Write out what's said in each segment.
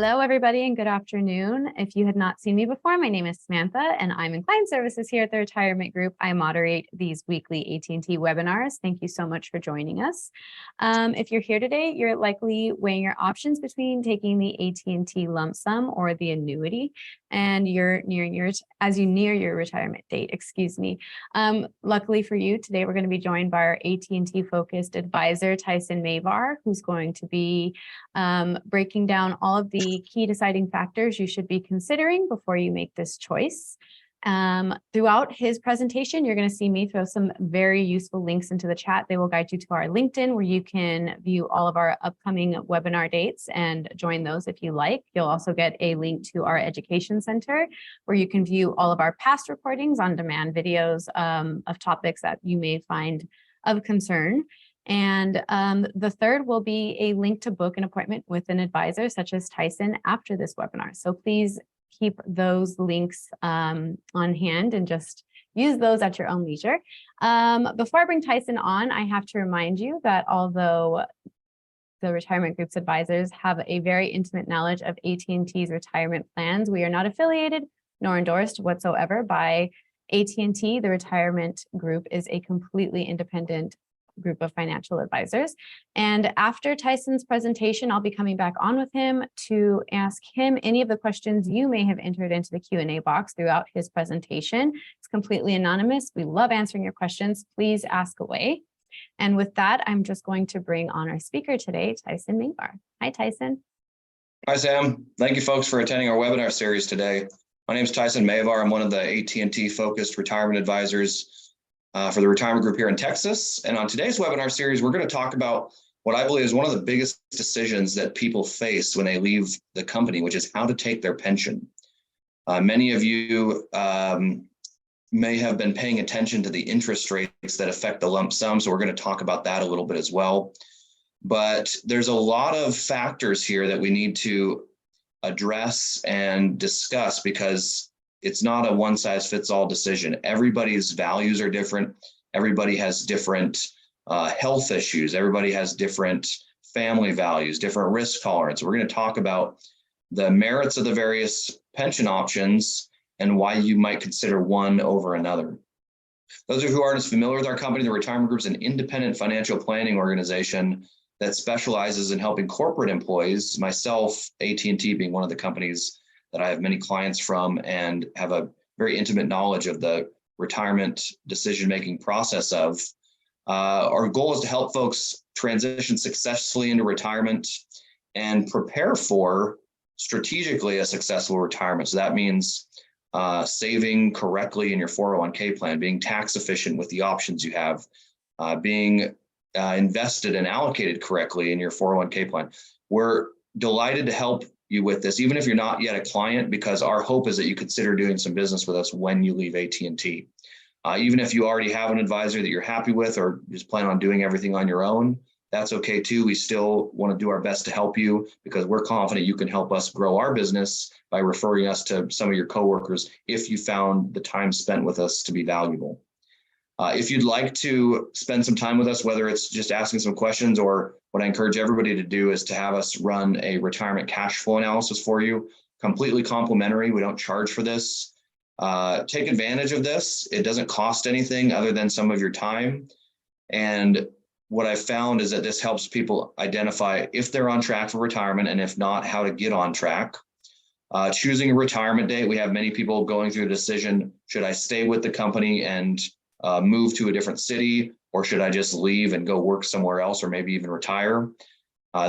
Hello, everybody, and good afternoon. If you had not seen me before, my name is Samantha, and I'm in client services here at the Retirement Group. I moderate these weekly AT&T webinars. Thank you so much for joining us. If you're here today, you're likely weighing your options between taking the AT&T lump sum or the annuity, and as you near your retirement date, Luckily for you, today we're going to be joined by our AT&T focused advisor, Tyson Mavar, who's going to be breaking down all of the key deciding factors you should be considering before you make this choice. Throughout his presentation, you're going to see me throw some very useful links into the chat. They will guide you to our LinkedIn, where you can view all of our upcoming webinar dates and join those if you like. You'll also get a link to our education center, where you can view all of our past recordings, on-demand videos of topics that you may find of concern. And the third will be a link to book an appointment with an advisor such as Tyson after this webinar. So please keep those links on hand and just use those at your own leisure. Before I bring Tyson on, I have to remind you that although the Retirement Group's advisors have a very intimate knowledge of AT&T's retirement plans, we are not affiliated nor endorsed whatsoever by AT&T. The Retirement Group is a completely independent group of financial advisors. And after Tyson's presentation, I'll be coming back on with him to ask him any of the questions you may have entered into the Q&A box throughout his presentation. It's completely anonymous. We love answering your questions. Please ask away. And with that, I'm just going to bring on our speaker today, Tyson Mavar. Hi, Tyson. Hi, Sam. Thank you, folks, for attending our webinar series today. My name is Tyson Mavar. I'm one of the AT&T focused retirement advisors for the Retirement Group here in Texas. And on today's webinar series, we're going to talk about what I believe is one of the biggest decisions that people face when they leave the company, which is how to take their pension. Many of you may have been paying attention to the interest rates that affect the lump sum, so we're going to talk about that a little bit as well. But there's a lot of factors here that we need to address and discuss, because it's not a one-size-fits-all decision. Everybody's values are different. Everybody has different health issues. Everybody has different family values, different risk tolerance. We're going to talk about the merits of the various pension options and why you might consider one over another. Those of you who aren't as familiar with our company, the Retirement Group is an independent financial planning organization that specializes in helping corporate employees, myself, AT&T being one of the companies that I have many clients from and have a very intimate knowledge of the retirement decision-making process of. Our goal is to help folks transition successfully into retirement and prepare for strategically a successful retirement. So that means saving correctly in your 401k plan, being tax efficient with the options you have, being invested and allocated correctly in your 401k plan. We're delighted to help you with this, even if you're not yet a client, because our hope is that you consider doing some business with us when you leave AT&T. Even if you already have an advisor that you're happy with or just plan on doing everything on your own, that's okay too. We still want to do our best to help you, because we're confident you can help us grow our business by referring us to some of your coworkers if you found the time spent with us to be valuable. If you'd like to spend some time with us, whether it's just asking some questions, or what I encourage everybody to do is to have us run a retirement cash flow analysis for you, completely complimentary. We don't charge for this. Take advantage of this. It doesn't cost anything other than some of your time. And what I've found is that this helps people identify if they're on track for retirement, and if not, how to get on track. Choosing a retirement date. We have many people going through the decision, should I stay with the company and move to a different city, or should I just leave and go work somewhere else, or maybe even retire?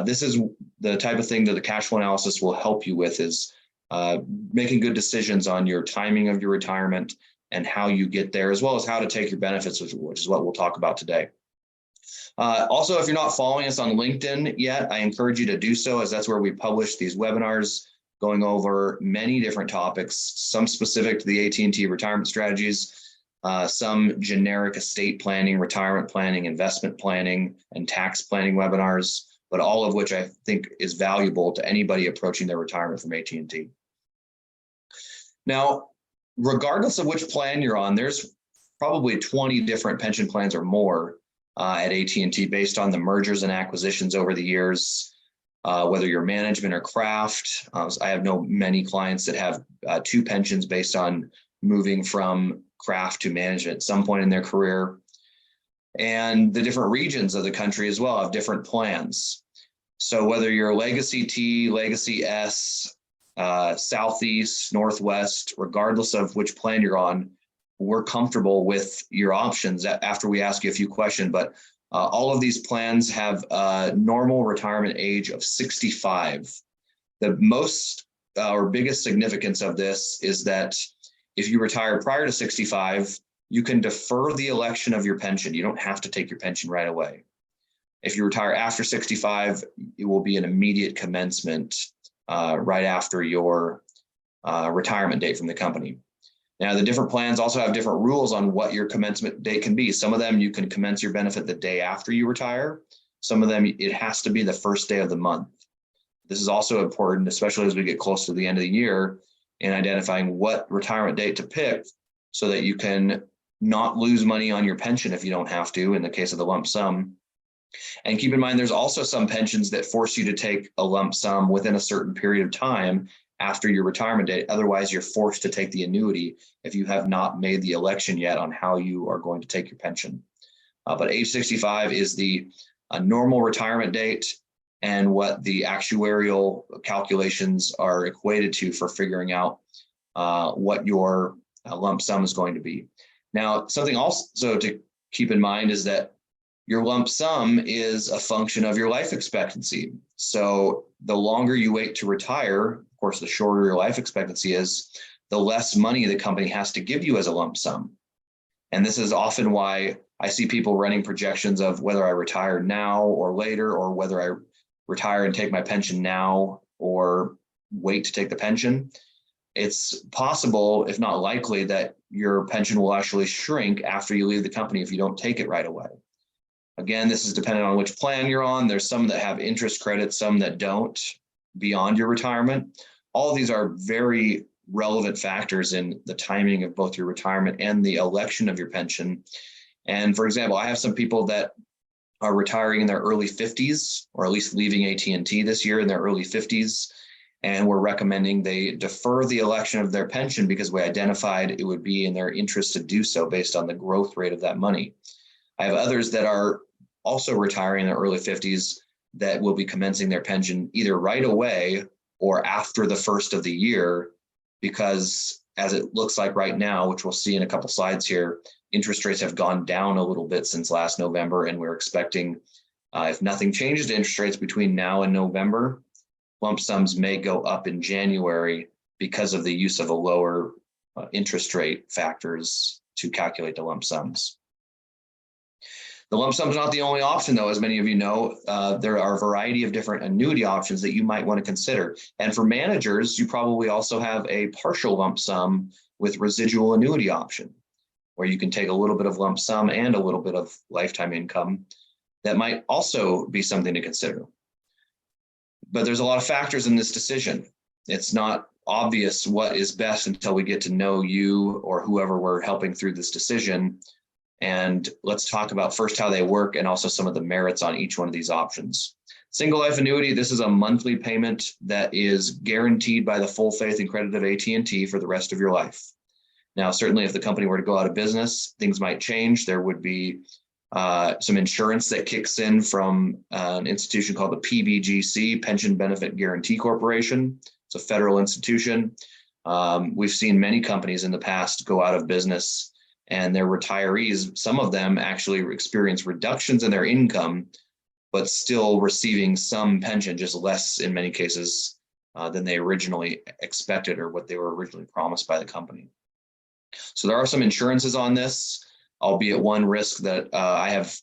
This is the type of thing that the cash flow analysis will help you with, is making good decisions on your timing of your retirement and how you get there, as well as how to take your benefits, which is what we'll talk about today. Also, if you're not following us on LinkedIn yet, I encourage you to do so, as that's where we publish these webinars going over many different topics, some specific to the AT&T retirement strategies, some generic estate planning, retirement planning, investment planning, and tax planning webinars, but all of which I think is valuable to anybody approaching their retirement from AT&T. Now, regardless of which plan you're on, there's probably 20 different pension plans or more at AT&T based on the mergers and acquisitions over the years. whether you're management or craft. I have many clients that have two pensions based on moving from craft to management at some point in their career. And the different regions of the country as well have different plans. So whether you're Legacy T, Legacy S, Southeast, Northwest, regardless of which plan you're on, we're comfortable with your options after we ask you a few questions. But all of these plans have a normal retirement age of 65. The most or biggest significance of this is that if you retire prior to 65, you can defer the election of your pension. You don't have to take your pension right away. If you retire after 65, it will be an immediate commencement right after your retirement date from the company. Now, the different plans also have different rules on what your commencement date can be. Some of them you can commence your benefit the day after you retire. Some of them it has to be the first day of the month. This is also important, especially as we get close to the end of the year, in identifying what retirement date to pick so that you can not lose money on your pension if you don't have to in the case of the lump sum. And keep in mind, there's also some pensions that force you to take a lump sum within a certain period of time after your retirement date. Otherwise, you're forced to take the annuity if you have not made the election yet on how you are going to take your pension. But age 65 is the normal retirement date and what the actuarial calculations are equated to for figuring out what your lump sum is going to be. Now, something also to keep in mind is that your lump sum is a function of your life expectancy. So the longer you wait to retire, of course, the shorter your life expectancy is, the less money the company has to give you as a lump sum. And this is often why I see people running projections of whether I retire now or later, or whether I retire and take my pension now or wait to take the pension. It's possible, if not likely, that your pension will actually shrink after you leave the company if you don't take it right away. Again, this is dependent on which plan you're on. There's some that have interest credits, some that don't beyond your retirement. All of these are very relevant factors in the timing of both your retirement and the election of your pension. And for example, I have some people that are retiring in their early 50s, or at least leaving AT&T this year in their early 50s. And we're recommending they defer the election of their pension because we identified it would be in their interest to do so based on the growth rate of that money. I have others that are also retiring in their early 50s that will be commencing their pension either right away or after the first of the year, because as it looks like right now, which we'll see in a couple slides here, interest rates have gone down a little bit since last November, and we're expecting, if nothing changes to interest rates between now and November, lump sums may go up in January because of the use of a lower interest rate factors to calculate the lump sums. The lump sum is not the only option, though. As many of you know, there are a variety of different annuity options that you might want to consider. And for managers, you probably also have a partial lump sum with residual annuity option, where you can take a little bit of lump sum and a little bit of lifetime income. That might also be something to consider. But there's a lot of factors in this decision. It's not obvious what is best until we get to know you or whoever we're helping through this decision. And let's talk about first how they work and also some of the merits on each one of these options. Single life annuity, this is a monthly payment that is guaranteed by the full faith and credit of AT&T for the rest of your life. Now, certainly if the company were to go out of business, things might change. There would be some insurance that kicks in from an institution called the PBGC, Pension Benefit Guarantee Corporation. It's a federal institution. We've seen many companies in the past go out of business, and their retirees, some of them actually experience reductions in their income, but still receiving some pension, just less in many cases than they originally expected or what they were originally promised by the company. So there are some insurances on this, albeit one risk that I have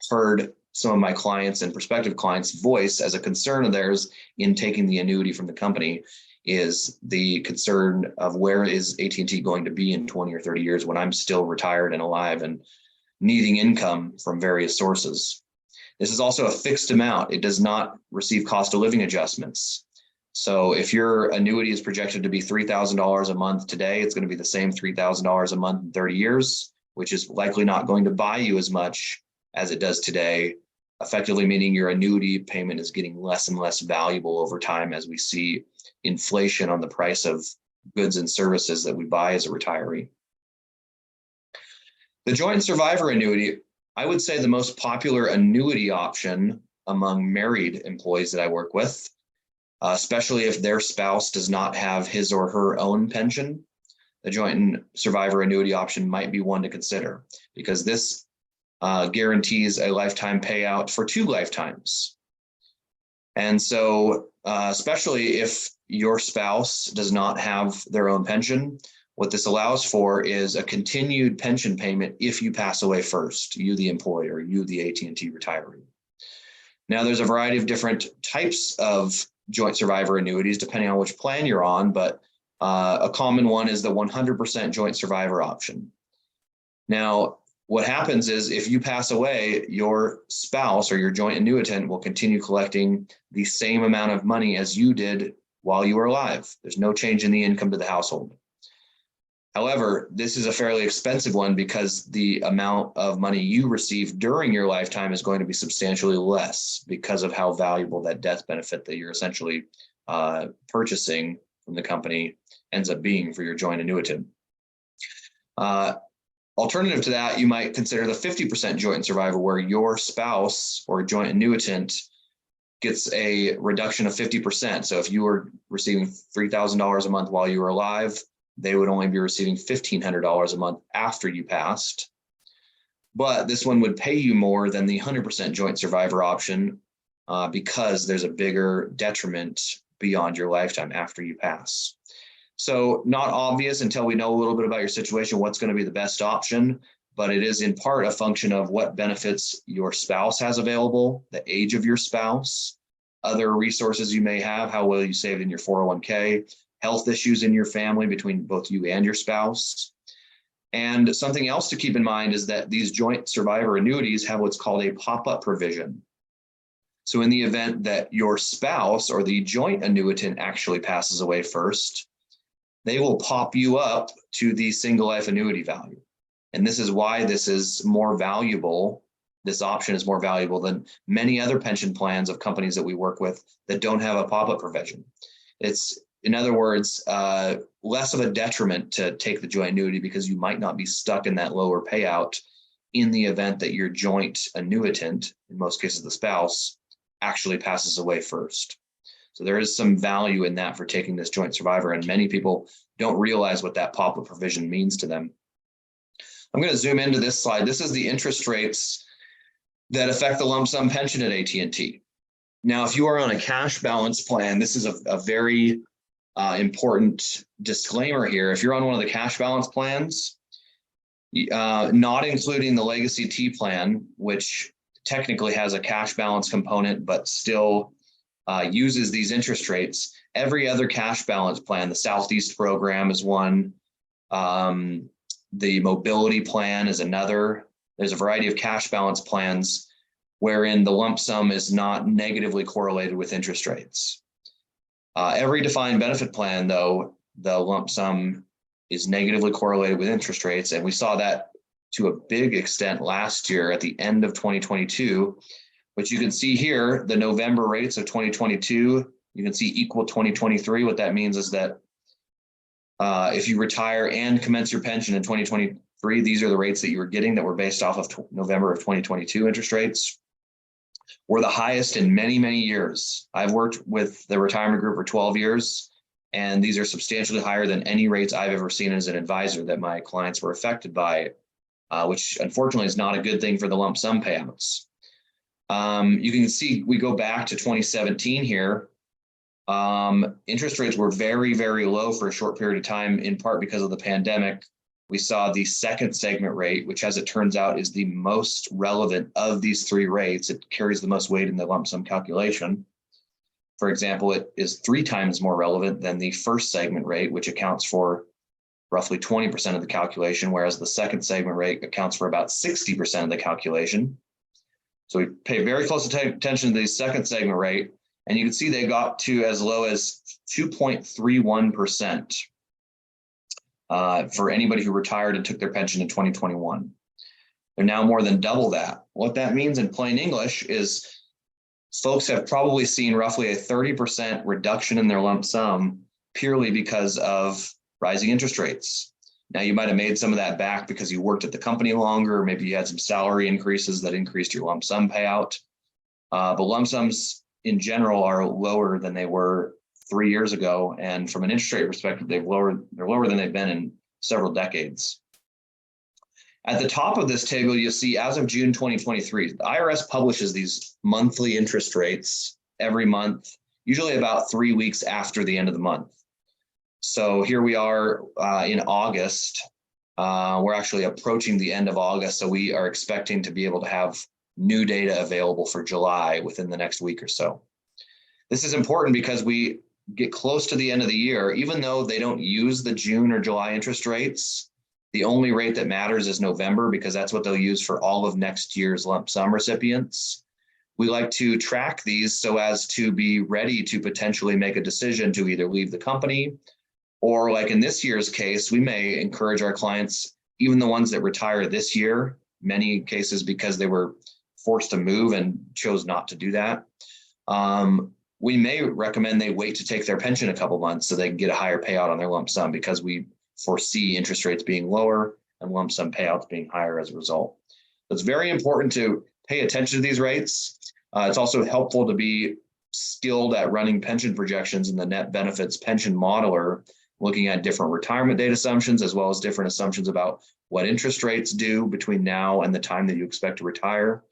heard some of my clients and prospective clients voice as a concern of theirs in taking the annuity from the company is the concern of where is AT&T going to be in 20 or 30 years when I'm still retired and alive and needing income from various sources. This is also a fixed amount. It does not receive cost of living adjustments. So if your annuity is projected to be $3,000 a month today, it's going to be the same $3,000 a month in 30 years, which is likely not going to buy you as much as it does today effectively meaning your annuity payment is getting less and less valuable over time as we see inflation on the price of goods and services that we buy as a retiree. The joint survivor annuity, I would say the most popular annuity option among married employees that I work with, especially if their spouse does not have his or her own pension. The joint survivor annuity option might be one to consider because this guarantees a lifetime payout for 2 lifetimes. And so, especially if your spouse does not have their own pension, what this allows for is a continued pension payment if you pass away first, you the employer, you the AT&T retiree. Now, there's a variety of different types of joint survivor annuities depending on which plan you're on, but a common one is the 100% joint survivor option. Now, what happens is if you pass away, your spouse or your joint annuitant will continue collecting the same amount of money as you did while you were alive. There's no change in the income to the household. However, this is a fairly expensive one because the amount of money you receive during your lifetime is going to be substantially less because of how valuable that death benefit that you're essentially purchasing from the company ends up being for your joint annuitant. Alternative to that, you might consider the 50% joint survivor, where your spouse or joint annuitant gets a reduction of 50%. So if you were receiving $3,000 a month while you were alive, they would only be receiving $1,500 a month after you passed. But this one would pay you more than the 100% joint survivor option because there's a bigger detriment beyond your lifetime after you pass. So not obvious until we know a little bit about your situation, what's going to be the best option, but it is in part a function of what benefits your spouse has available, the age of your spouse, other resources you may have, how well you saved in your 401k, health issues in your family between both you and your spouse. And something else to keep in mind is that these joint survivor annuities have what's called a pop-up provision. So in the event that your spouse or the joint annuitant actually passes away first, they will pop you up to the single life annuity value. And this is why this is more valuable. This option is more valuable than many other pension plans of companies that we work with that don't have a pop-up provision. It's, in other words, less of a detriment to take the joint annuity because you might not be stuck in that lower payout in the event that your joint annuitant, in most cases the spouse, actually passes away first. So there is some value in that for taking this joint survivor, and many people don't realize what that pop-up provision means to them. I'm going to zoom into this slide. This is the interest rates that affect the lump sum pension at AT&T. Now, if you are on a cash balance plan, this is a very important disclaimer here. If you're on one of the cash balance plans, not including the Legacy T plan, which technically has a cash balance component, but still uses these interest rates. Every other cash balance plan, the Southeast program is one, the mobility plan is another. There's a variety of cash balance plans wherein the lump sum is not negatively correlated with interest rates. Every defined benefit plan, though, the lump sum is negatively correlated with interest rates, and we saw that to a big extent last year at the end of 2022. But you can see here, the November rates of 2022, you can see equal 2023. What that means is that if you retire and commence your pension in 2023, these are the rates that you were getting that were based off of November of 2022 interest rates. Were the highest in many, many years. I've worked with the retirement group for 12 years, and these are substantially higher than any rates I've ever seen as an advisor that my clients were affected by, which unfortunately is not a good thing for the lump sum payouts. You can see we go back to 2017 here. Interest rates were very, very low for a short period of time, in part because of the pandemic. We saw the second segment rate, which, as it turns out, is the most relevant of these three rates. It carries the most weight in the lump sum calculation. For example, it is 3 times more relevant than the first segment rate, which accounts for roughly 20% of the calculation, whereas the second segment rate accounts for about 60% of the calculation. So we pay very close attention to the second segment rate, and you can see they got to as low as 2.31% for anybody who retired and took their pension in 2021. They're now more than double that. What that means in plain English is folks have probably seen roughly a 30% reduction in their lump sum purely because of rising interest rates. Now, you might have made some of that back because you worked at the company longer, or maybe you had some salary increases that increased your lump sum payout. But lump sums in general are lower than they were 3 years ago. And from an interest rate perspective, they're lower than they've been in several decades. At the top of this table, you'll see as of June 2023, the IRS publishes these monthly interest rates every month, usually about 3 weeks after the end of the month. So here we are in August. We're actually approaching the end of August, so we are expecting to be able to have new data available for July within the next week or so. This is important because we get close to the end of the year, even though they don't use the June or July interest rates. The only rate that matters is November, because that's what they'll use for all of next year's lump sum recipients. We like to track these so as to be ready to potentially make a decision to either leave the company, or like in this year's case, we may encourage our clients, even the ones that retire this year, many cases because they were forced to move and chose not to do that. We may recommend they wait to take their pension a couple months so they can get a higher payout on their lump sum, because we foresee interest rates being lower and lump sum payouts being higher as a result. It's very important to pay attention to these rates. It's also helpful to be skilled at running pension projections in the net benefits pension modeler, looking at different retirement date assumptions, as well as different assumptions about what interest rates do between now and the time that you expect to retire,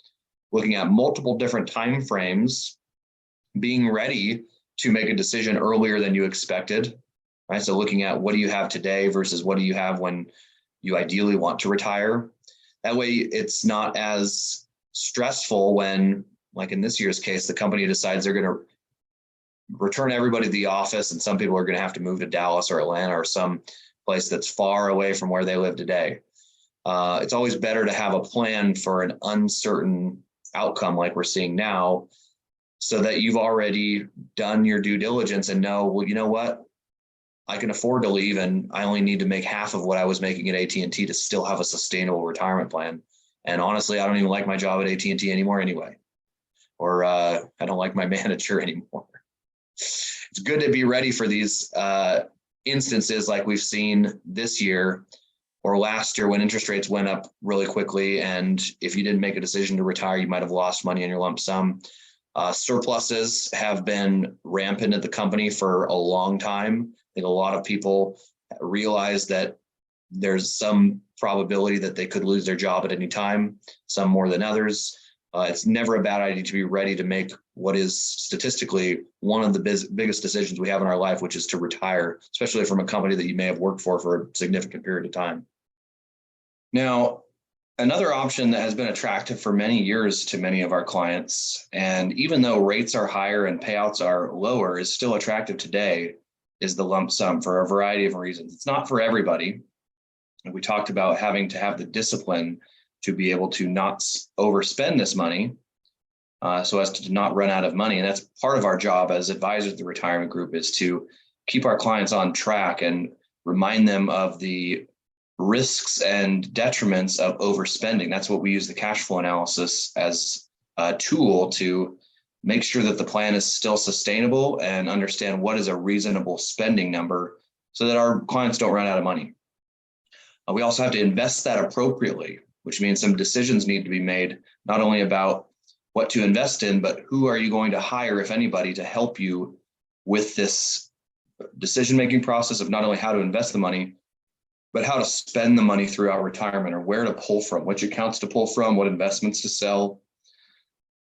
looking at multiple different time frames, being ready to make a decision earlier than you expected. Right, so looking at what do you have today versus what do you have when you ideally want to retire. That way it's not as stressful when, like in this year's case, the company decides they're going to return everybody to the office and some people are going to have to move to Dallas or Atlanta or some place that's far away from where they live today. It's always better to have a plan for an uncertain outcome like we're seeing now, so that you've already done your due diligence and know, well, you know what? I can afford to leave, and I only need to make half of what I was making at AT&T to still have a sustainable retirement plan. And honestly, I don't even like my job at AT&T anymore anyway, or I don't like my manager anymore. It's good to be ready for these instances like we've seen this year or last year when interest rates went up really quickly. And if you didn't make a decision to retire, you might have lost money in your lump sum. Surpluses have been rampant at the company for a long time. I think a lot of people realize that there's some probability that they could lose their job at any time, some more than others. It's never a bad idea to be ready to make what is statistically one of the biggest decisions we have in our life, which is to retire, especially from a company that you may have worked for a significant period of time. Now, another option that has been attractive for many years to many of our clients, and even though rates are higher and payouts are lower, is still attractive today, is the lump sum for a variety of reasons. It's not for everybody. And we talked about having to have the discipline to be able to not overspend this money so as to not run out of money. And that's part of our job as advisors of the retirement group, is to keep our clients on track and remind them of the risks and detriments of overspending. That's what we use the cash flow analysis as a tool to make sure that the plan is still sustainable and understand what is a reasonable spending number so that our clients don't run out of money. We also have to invest that appropriately, which means some decisions need to be made, not only about what to invest in, but who are you going to hire, if anybody, to help you with this decision-making process of not only how to invest the money, but how to spend the money throughout retirement, or where to pull from, which accounts to pull from, what investments to sell,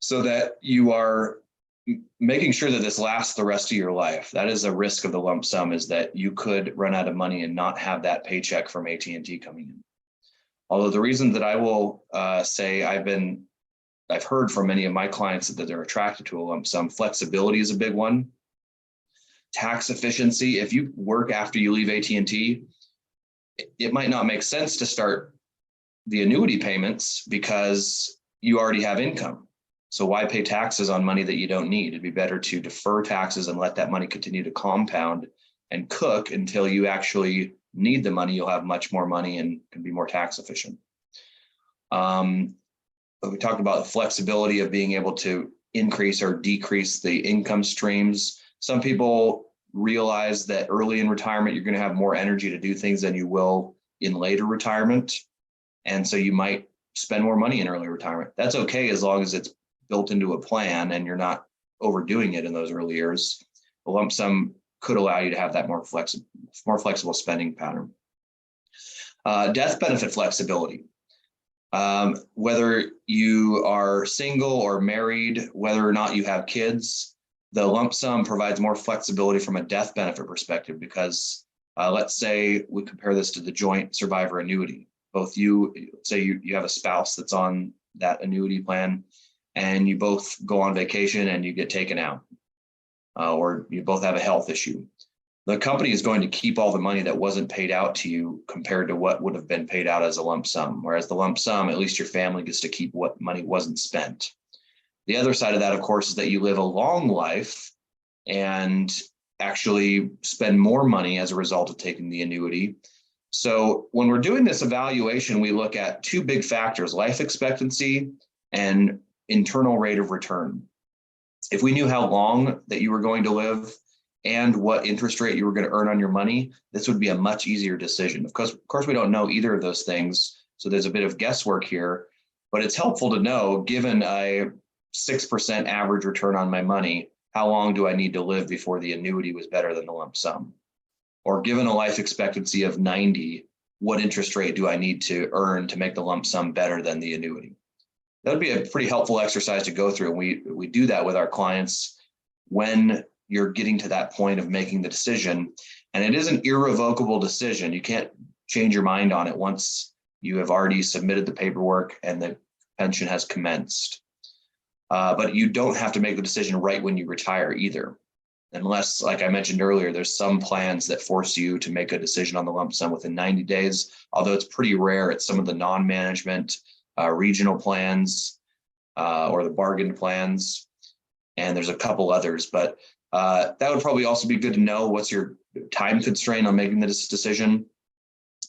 so that you are making sure that this lasts the rest of your life. That is a risk of the lump sum, is that you could run out of money and not have that paycheck from AT&T coming in. Although the reason that I will say I've heard from many of my clients that they're attracted to a lump sum, flexibility is a big one. Tax efficiency. If you work after you leave AT&T, it might not make sense to start the annuity payments because you already have income. So why pay taxes on money that you don't need? It'd be better to defer taxes and let that money continue to compound and cook until you actually need the money. You'll have much more money and can be more tax efficient. But we talked about the flexibility of being able to increase or decrease the income streams. Some people realize that early in retirement, you're going to have more energy to do things than you will in later retirement. And so you might spend more money in early retirement. That's okay as long as it's built into a plan and you're not overdoing it in those early years. A lump sum could allow you to have that more flexible spending pattern. Death benefit flexibility. Whether you are single or married, whether or not you have kids, the lump sum provides more flexibility from a death benefit perspective because let's say we compare this to the joint survivor annuity. Both say you have a spouse that's on that annuity plan and you both go on vacation and you get taken out or you both have a health issue. The company is going to keep all the money that wasn't paid out to you compared to what would have been paid out as a lump sum. Whereas the lump sum, at least your family gets to keep what money wasn't spent. The other side of that, of course, is that you live a long life and actually spend more money as a result of taking the annuity. So when we're doing this evaluation, we look at two big factors, life expectancy and internal rate of return. If we knew how long that you were going to live and what interest rate you were going to earn on your money, this would be a much easier decision. Of course, we don't know either of those things. So there's a bit of guesswork here, but it's helpful to know, given a 6% average return on my money, how long do I need to live before the annuity was better than the lump sum? Or given a life expectancy of 90, what interest rate do I need to earn to make the lump sum better than the annuity? That would be a pretty helpful exercise to go through. And we do that with our clients when you're getting to that point of making the decision. And it is an irrevocable decision. You can't change your mind on it once you have already submitted the paperwork and the pension has commenced. But you don't have to make the decision right when you retire either. Unless, like I mentioned earlier, there's some plans that force you to make a decision on the lump sum within 90 days, although it's pretty rare at some of the non-management regional plans or the bargain plans. And there's a couple others, but that would probably also be good to know. What's your time constraint on making this decision?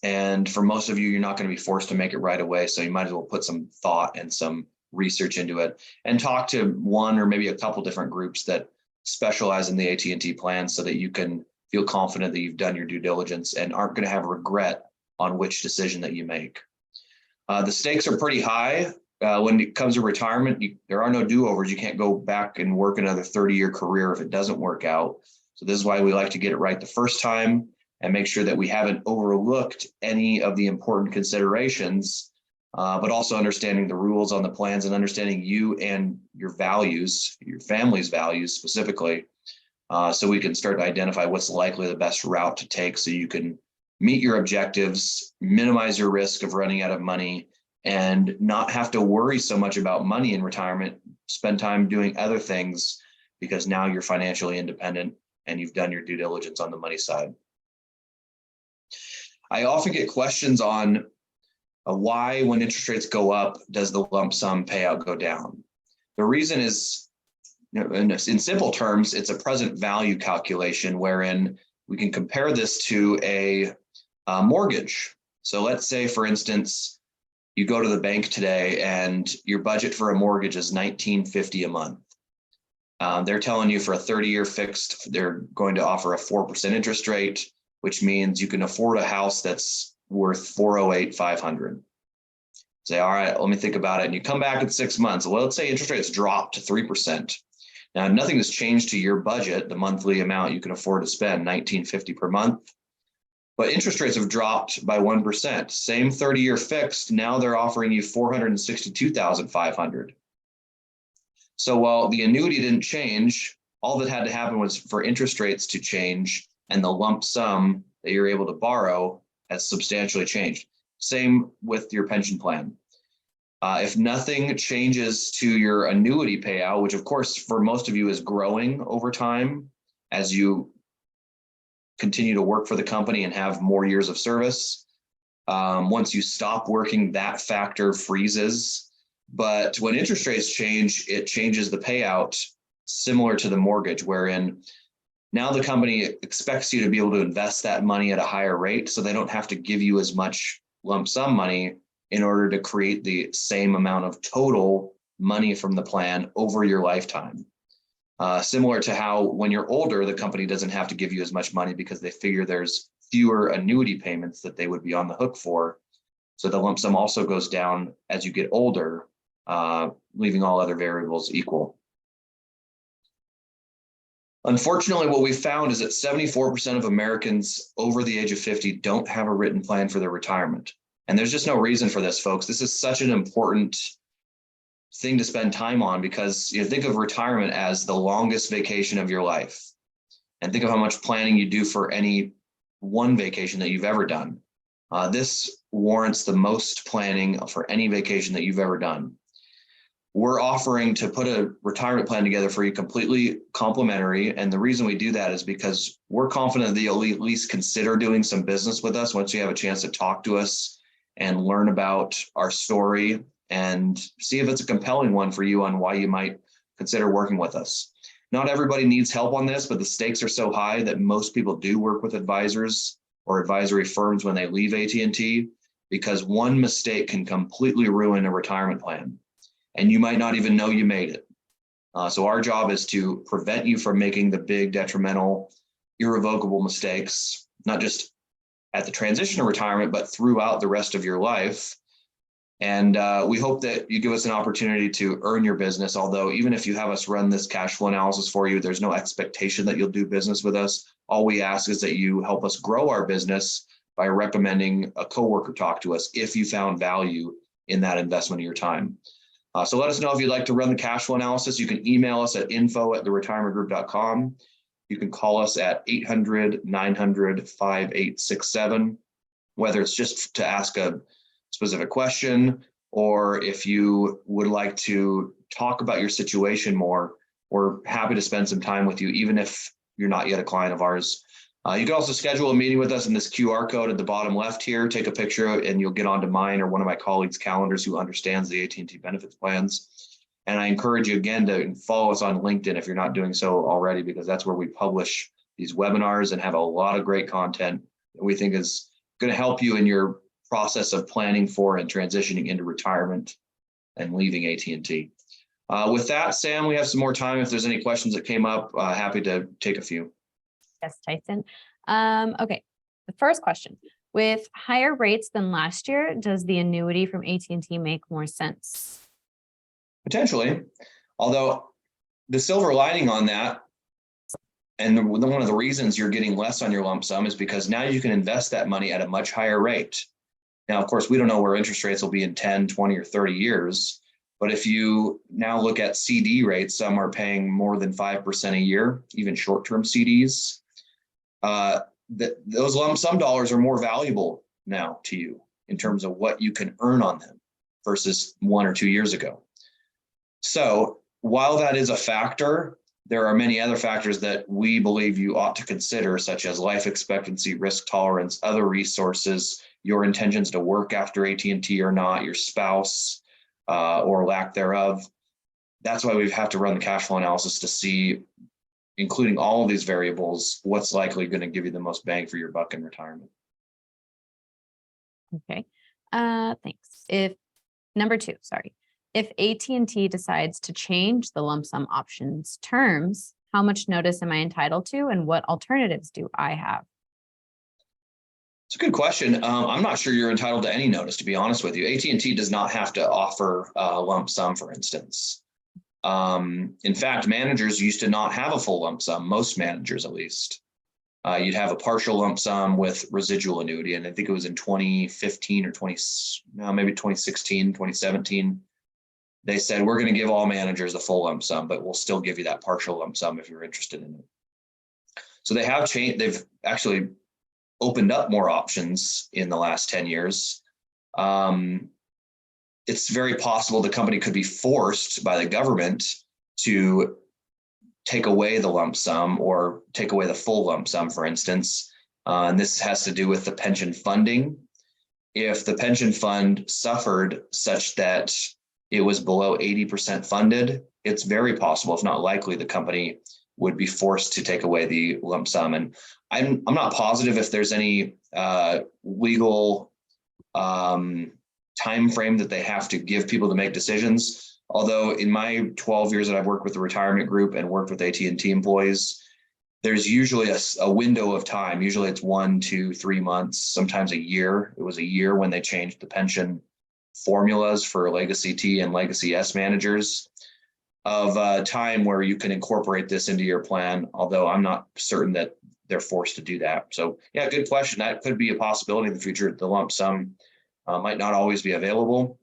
And for most of you, you're not going to be forced to make it right away. So you might as well put some thought and some research into it and talk to one or maybe a couple different groups that specialize in the AT&T plan so that you can feel confident that you've done your due diligence and aren't going to have regret on which decision that you make. The stakes are pretty high. When it comes to retirement, there are no do-overs. You can't go back and work another 30-year career if it doesn't work out. So this is why we like to get it right the first time and make sure that we haven't overlooked any of the important considerations, but also understanding the rules on the plans and understanding you and your values, your family's values specifically, so we can start to identify what's likely the best route to take so you can meet your objectives, minimize your risk of running out of money, and not have to worry so much about money in retirement, spend time doing other things because now you're financially independent and you've done your due diligence on the money side. I often get questions on why, when interest rates go up, does the lump sum payout go down? The reason is, in simple terms, it's a present value calculation wherein we can compare this to a mortgage. So let's say, for instance, you go to the bank today and your budget for a mortgage is $19.50 a month. They're telling you for a 30-year fixed, they're going to offer a 4% interest rate, which means you can afford a house that's worth $408,500. Say, all right, let me think about it. And you come back in 6 months. Well, let's say interest rates drop to 3%. Now, nothing has changed to your budget, the monthly amount you can afford to spend, $19.50 per month. But interest rates have dropped by 1%. Same 30-year fixed, now they're offering you $462,500. So while the annuity didn't change, all that had to happen was for interest rates to change, and the lump sum that you're able to borrow has substantially changed. Same with your pension plan. If nothing changes to your annuity payout, which of course for most of you is growing over time as you continue to work for the company and have more years of service. Once you stop working, that factor freezes. But when interest rates change, it changes the payout similar to the mortgage, wherein now the company expects you to be able to invest that money at a higher rate, so they don't have to give you as much lump sum money in order to create the same amount of total money from the plan over your lifetime. Similar to how when you're older, the company doesn't have to give you as much money because they figure there's fewer annuity payments that they would be on the hook for. So the lump sum also goes down as you get older, leaving all other variables equal. Unfortunately, what we found is that 74% of Americans over the age of 50 don't have a written plan for their retirement. And there's just no reason for this, folks. This is such an important thing to spend time on because you think of retirement as the longest vacation of your life. And think of how much planning you do for any one vacation that you've ever done. This warrants the most planning for any vacation that you've ever done. We're offering to put a retirement plan together for you completely complimentary. And the reason we do that is because we're confident that you'll at least consider doing some business with us once you have a chance to talk to us and learn about our story and see if it's a compelling one for you on why you might consider working with us. Not everybody needs help on this, but the stakes are so high that most people do work with advisors or advisory firms when they leave AT&T because one mistake can completely ruin a retirement plan. And you might not even know you made it. So our job is to prevent you from making the big detrimental, irrevocable mistakes, not just at the transition of retirement, but throughout the rest of your life. And we hope that you give us an opportunity to earn your business. Although even if you have us run this cash flow analysis for you, there's no expectation that you'll do business with us. All we ask is that you help us grow our business by recommending a coworker talk to us if you found value in that investment of your time. So let us know if you'd like to run the cash flow analysis. You can email us at info@theretirementgroup.com. You can call us at 800-900-5867, whether it's just to ask a specific question or if you would like to talk about your situation more. We're happy to spend some time with you, even if you're not yet a client of ours. You can also schedule a meeting with us in this QR code at the bottom left here. Take a picture and you'll get onto mine or one of my colleagues' calendars who understands the AT&T benefits plans. And I encourage you again to follow us on LinkedIn if you're not doing so already, because that's where we publish these webinars and have a lot of great content that we think is going to help you in your process of planning for and transitioning into retirement and leaving AT&T. With that, Sam, we have some more time. If there's any questions that came up, happy to take a few. Yes, Tyson. Okay, the first question. With higher rates than last year, does the annuity from AT&T make more sense? Potentially, although the silver lining on that, and one of the reasons you're getting less on your lump sum is because now you can invest that money at a much higher rate. Now, of course, we don't know where interest rates will be in 10, 20, or 30 years. But if you now look at CD rates, some are paying more than 5% a year, even short-term CDs. Those lump sum dollars are more valuable now to you in terms of what you can earn on them versus 1 or 2 years ago. So while that is a factor, there are many other factors that we believe you ought to consider, such as life expectancy, risk tolerance, other resources, your intentions to work after AT&T or not, your spouse or lack thereof. That's why we have to run the cash flow analysis to see, including all of these variables, what's likely going to give you the most bang for your buck in retirement. Okay, thanks. Number two, if AT&T decides to change the lump sum options terms, how much notice am I entitled to and what alternatives do I have? It's a good question. I'm not sure you're entitled to any notice, to be honest with you. AT&T does not have to offer a lump sum, for instance. In fact, managers used to not have a full lump sum, most managers at least. You'd have a partial lump sum with residual annuity. And I think it was in 2015 or maybe 2016, 2017. They said, we're going to give all managers the full lump sum, but we'll still give you that partial lump sum if you're interested in it. So they have changed. They've actually opened up more options in the last 10 years. It's very possible the company could be forced by the government to take away the lump sum or take away the full lump sum, for instance. And this has to do with the pension funding. If the pension fund suffered such that it was below 80% funded, it's very possible, if not likely, the company would be forced to take away the lump sum. And I'm not positive if there's any legal time frame that they have to give people to make decisions. Although in my 12 years that I've worked with the retirement group and worked with AT&T employees, there's usually a window of time. Usually it's 1, 2, 3 months, sometimes a year. It was a year when they changed the pension formulas for Legacy T and Legacy S managers of time where you can incorporate this into your plan, although I'm not certain that they're forced to do that. So yeah, good question. That could be a possibility in the future. The lump sum might not always be available,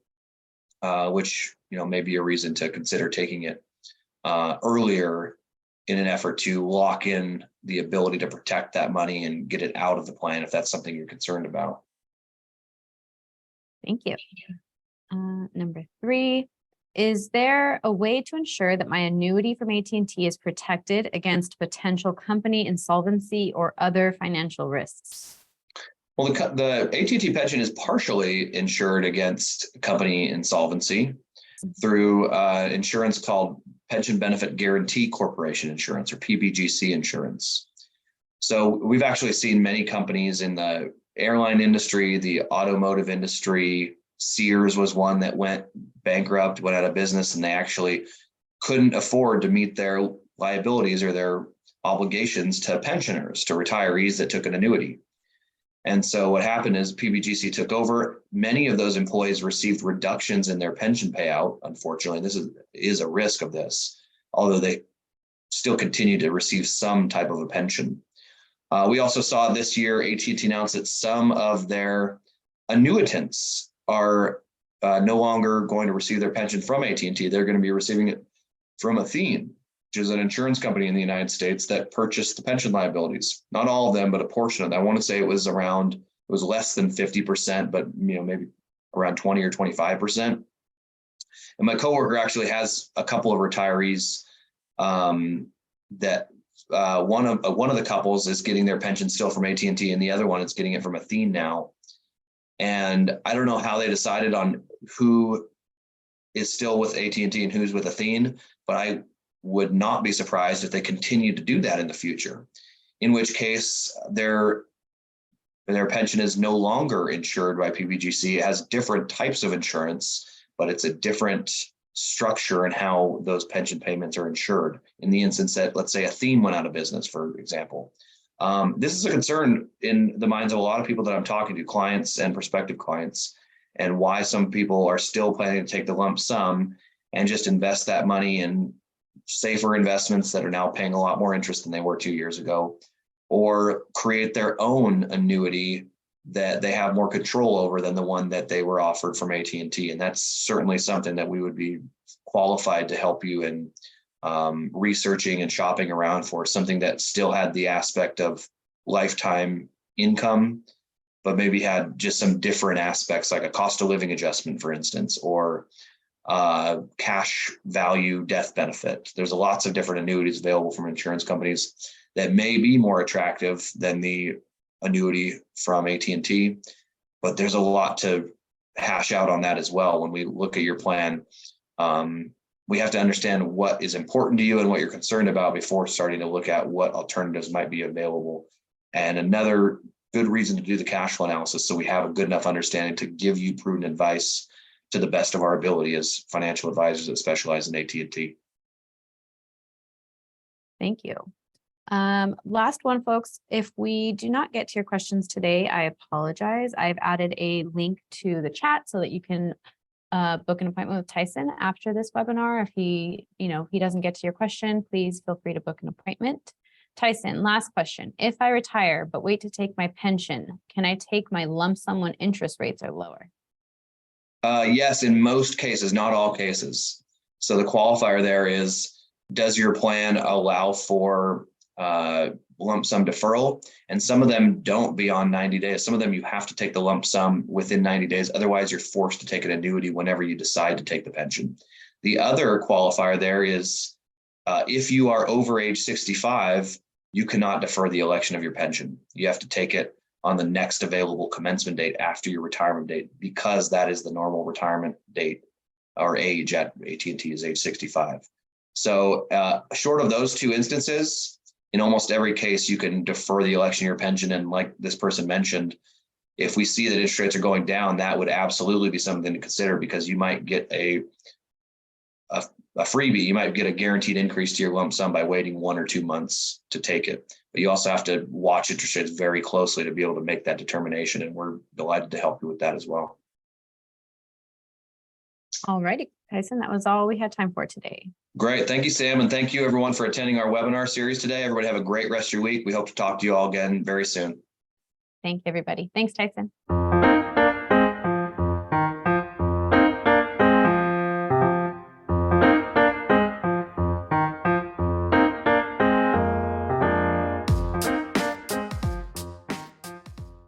which may be a reason to consider taking it earlier in an effort to lock in the ability to protect that money and get it out of the plan if that's something you're concerned about. Thank you. Number 3, is there a way to ensure that my annuity from AT&T is protected against potential company insolvency or other financial risks? Well, the AT&T pension is partially insured against company insolvency through insurance called Pension Benefit Guarantee Corporation Insurance, or PBGC insurance. So we've actually seen many companies in the airline industry, the automotive industry. Sears was one that went bankrupt, went out of business, and they actually couldn't afford to meet their liabilities or their obligations to pensioners, to retirees that took an annuity. And so what happened is PBGC took over. Many of those employees received reductions in their pension payout. Unfortunately, this is a risk of this, although they still continue to receive some type of a pension. We also saw this year, AT&T announced that some of their annuitants are no longer going to receive their pension from AT&T. They're going to be receiving it from Athene, which is an insurance company in the United States that purchased the pension liabilities. Not all of them, but a portion of them. I want to say it was less than 50%, but maybe around 20 or 25%. And my coworker actually has a couple of retirees that one of the couples is getting their pension still from AT&T, and the other one is getting it from Athene now. And I don't know how they decided on who is still with AT&T and who's with Athene, but I would not be surprised if they continue to do that in the future, in which case their pension is no longer insured by PBGC. It has different types of insurance, but it's a different structure in how those pension payments are insured. In the instance that, let's say, Athene went out of business, for example. This is a concern in the minds of a lot of people that I'm talking to, clients and prospective clients, and why some people are still planning to take the lump sum and just invest that money in safer investments that are now paying a lot more interest than they were 2 years ago, or create their own annuity that they have more control over than the one that they were offered from AT&T. And that's certainly something that we would be qualified to help you in researching and shopping around for, something that still had the aspect of lifetime income, but maybe had just some different aspects, like a cost of living adjustment, for instance, or cash value death benefit. There's lots of different annuities available from insurance companies that may be more attractive than the annuity from AT&T, but there's a lot to hash out on that as well. When we look at your plan, we have to understand what is important to you and what you're concerned about before starting to look at what alternatives might be available. And another good reason to do the cash flow analysis, so we have a good enough understanding to give you prudent advice to the best of our ability as financial advisors that specialize in AT&T. Thank you. Last one, folks. If we do not get to your questions today, I apologize. I've added a link to the chat so that you can book an appointment with Tyson after this webinar. If he doesn't get to your question, please feel free to book an appointment. Tyson, last question. If I retire but wait to take my pension, can I take my lump sum when interest rates are lower? Yes, in most cases, not all cases. So the qualifier there is, does your plan allow for lump sum deferral? And some of them don't beyond 90 days. Some of them you have to take the lump sum within 90 days. Otherwise, you're forced to take an annuity whenever you decide to take the pension. The other qualifier there is if you are over age 65, you cannot defer the election of your pension. You have to take it on the next available commencement date after your retirement date, because that is the normal retirement date or age at AT&T is age 65. So short of those two instances, in almost every case, you can defer the election of your pension. And like this person mentioned, if we see that interest rates are going down, that would absolutely be something to consider, because you might get a freebie. You might get a guaranteed increase to your lump sum by waiting 1 or 2 months to take it. But you also have to watch interest rates very closely to be able to make that determination. And we're delighted to help you with that as well. All righty, Tyson, that was all we had time for today. Great. Thank you, Sam. And thank you everyone for attending our webinar series today. Everybody have a great rest of your week. We hope to talk to you all again very soon. Thank you, everybody. Thanks, Tyson.